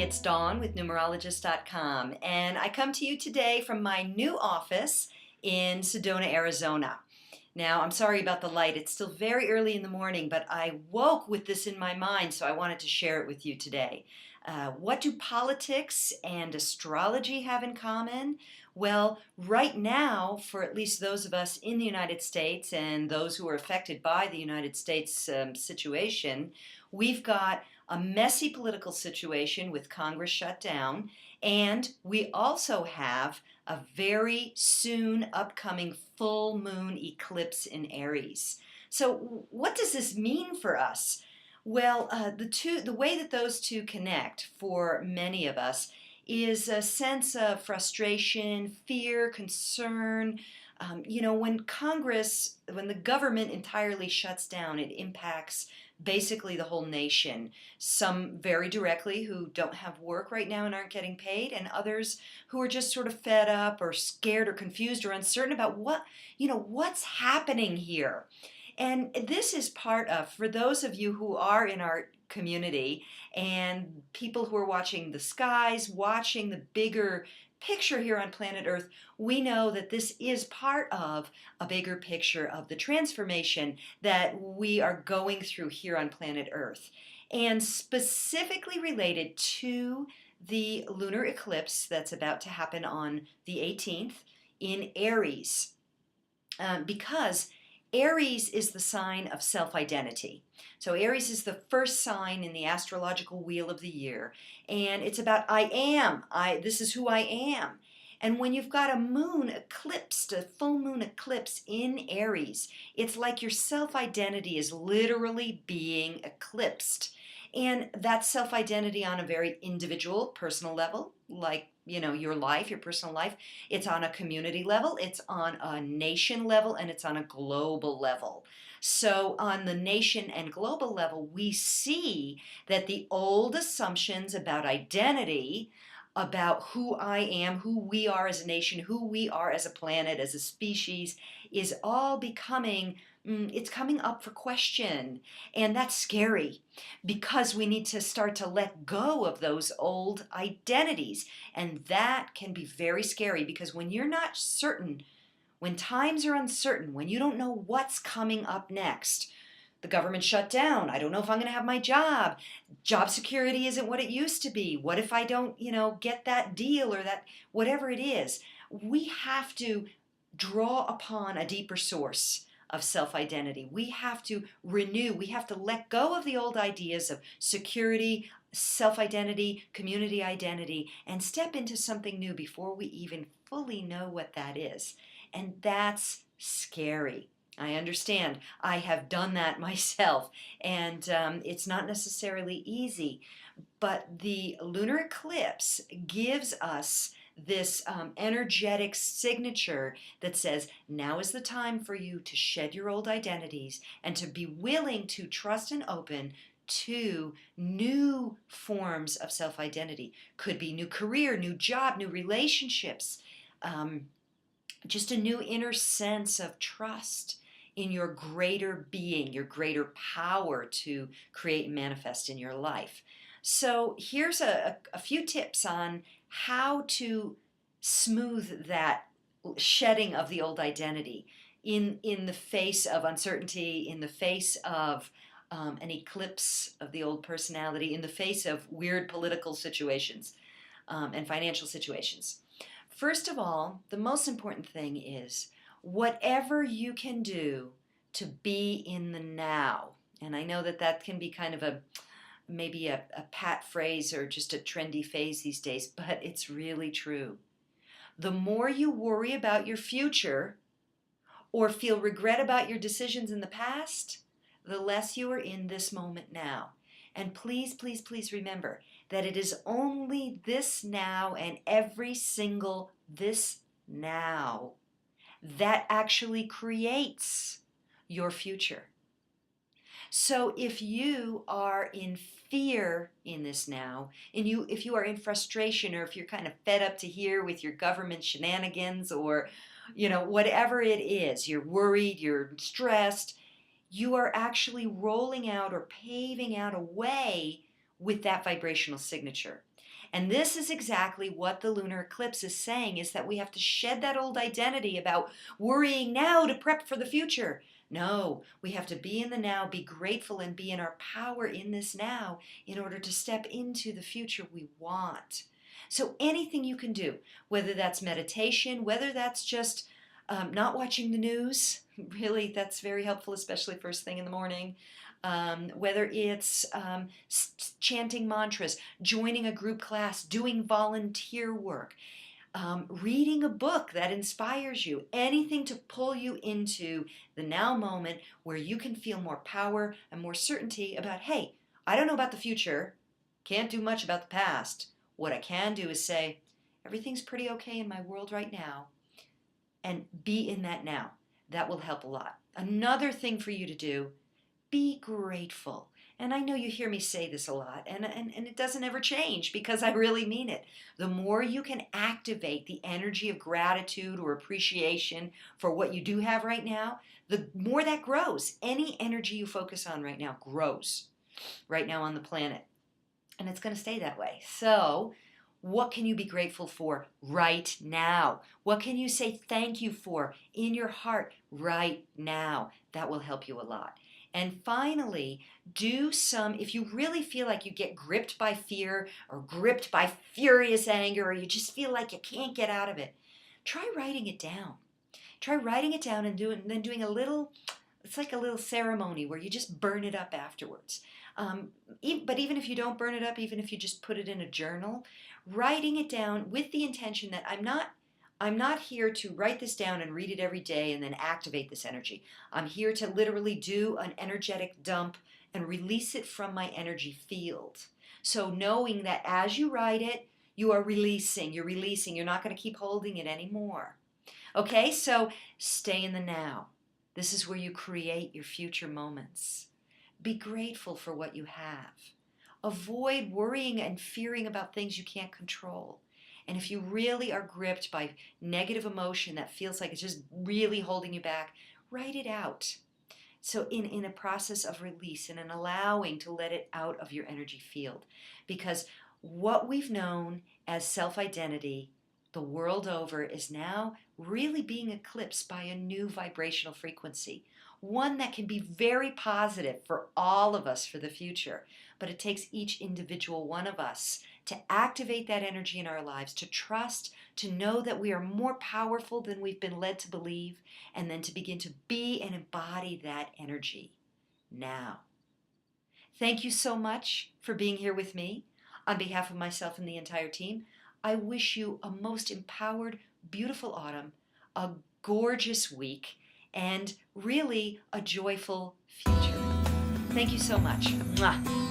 it's Dawn with Numerologist.com, and I come to you today from my new office in Sedona, Arizona. Now, I'm sorry about the light. It's still very early in the morning, but I woke with this in my mind, so I wanted to share it with you today. What do politics and astrology have in common? Well, right now, for at least those of us in the United States and those who are affected by the United States situation, we've got a messy political situation with Congress shut down, and we also have a very soon upcoming full moon eclipse in Aries. So, what does this mean for us? Well, the way that those two connect for many of us is a sense of frustration, fear, concern. When the government entirely shuts down, it impacts basically the whole nation. Some very directly who don't have work right now and aren't getting paid, and others who are just sort of fed up or scared or confused or uncertain about what's happening here. And this is part of, for those of you who are in our community and people who are watching the skies, watching the bigger picture here on planet Earth, we know that this is part of a bigger picture of the transformation that we are going through here on planet Earth. And specifically related to the lunar eclipse that's about to happen on the 18th in Aries. Because Aries is the sign of self-identity. So Aries is the first sign in the astrological wheel of the year, and it's about this is who I am. And when you've got a moon eclipsed, a full moon eclipse in Aries, it's like your self-identity is literally being eclipsed. And that's self-identity on a very individual, personal level, like your life, your personal life. It's on a community level, it's on a nation level, and it's on a global level. So on the nation and global level, we see that the old assumptions about identity, about who I am, who we are as a nation, who we are as a planet, as a species, is all becoming it's coming up for question. And that's scary because we need to start to let go of those old identities. And that can be very scary because when you're not certain, when times are uncertain, when you don't know what's coming up next, the government shut down. I don't know if I'm going to have my job. Job security isn't what it used to be. What if I don't, get that deal or that, whatever it is? We have to draw upon a deeper source of self-identity. We have to renew, we have to let go of the old ideas of security, self-identity, community identity, and step into something new before we even fully know what that is. And that's scary. I understand. I have done that myself, and it's not necessarily easy. But the lunar eclipse gives us this energetic signature that says, now is the time for you to shed your old identities and to be willing to trust and open to new forms of self-identity. Could be new career, new job, new relationships, just a new inner sense of trust in your greater being, your greater power to create and manifest in your life. So here's a few tips on how to smooth that shedding of the old identity in the face of uncertainty, in the face of an eclipse of the old personality, in the face of weird political situations and financial situations. First of all, the most important thing is whatever you can do to be in the now. And I know that can be kind of maybe a pat phrase or just a trendy phrase these days, but it's really true. The more you worry about your future or feel regret about your decisions in the past, the less you are in this moment now. And please, please, please remember that it is only this now and every single this now that actually creates your future. So if you are in fear in this now, and if you are in frustration, or if you're kind of fed up to here with your government shenanigans, or whatever it is, you're worried, you're stressed, you are actually rolling out or paving out a way with that vibrational signature. And this is exactly what the lunar eclipse is saying, is that we have to shed that old identity about worrying now to prep for the future. No, we have to be in the now, be grateful, and be in our power in this now in order to step into the future we want. So anything you can do, whether that's meditation, whether that's just not watching the news, really that's very helpful, especially first thing in the morning. Whether it's chanting mantras, joining a group class, doing volunteer work, reading a book that inspires you, anything to pull you into the now moment where you can feel more power and more certainty about, hey, I don't know about the future, can't do much about the past. What I can do is say, everything's pretty okay in my world right now, and be in that now. That will help a lot. Another thing for you to do, be grateful. And I know you hear me say this a lot, and it doesn't ever change because I really mean it. The more you can activate the energy of gratitude or appreciation for what you do have right now, the more that grows. Any energy you focus on right now grows right now on the planet. And it's going to stay that way. So, what can you be grateful for right now? What can you say thank you for in your heart right now? That will help you a lot. And finally, do some, if you really feel like you get gripped by fear or gripped by furious anger, or you just feel like you can't get out of it, try writing it down. Try writing it down and then doing a little, it's like a little ceremony where you just burn it up afterwards. But even if you don't burn it up, even if you just put it in a journal, writing it down with the intention that I'm not here to write this down and read it every day and then activate this energy. I'm here to literally do an energetic dump and release it from my energy field. So knowing that as you write it, you are releasing, you're not going to keep holding it anymore. Okay, so stay in the now. This is where you create your future moments. Be grateful for what you have. Avoid worrying and fearing about things you can't control. And if you really are gripped by negative emotion that feels like it's just really holding you back, write it out. So in a process of release and an allowing to let it out of your energy field. Because what we've known as self-identity the world over is now really being eclipsed by a new vibrational frequency. One that can be very positive for all of us for the future. But it takes each individual one of us to activate that energy in our lives, to trust, to know that we are more powerful than we've been led to believe, and then to begin to be and embody that energy now. Thank you so much for being here with me. On behalf of myself and the entire team, I wish you a most empowered, beautiful autumn, a gorgeous week, and really a joyful future. Thank you so much. Mwah.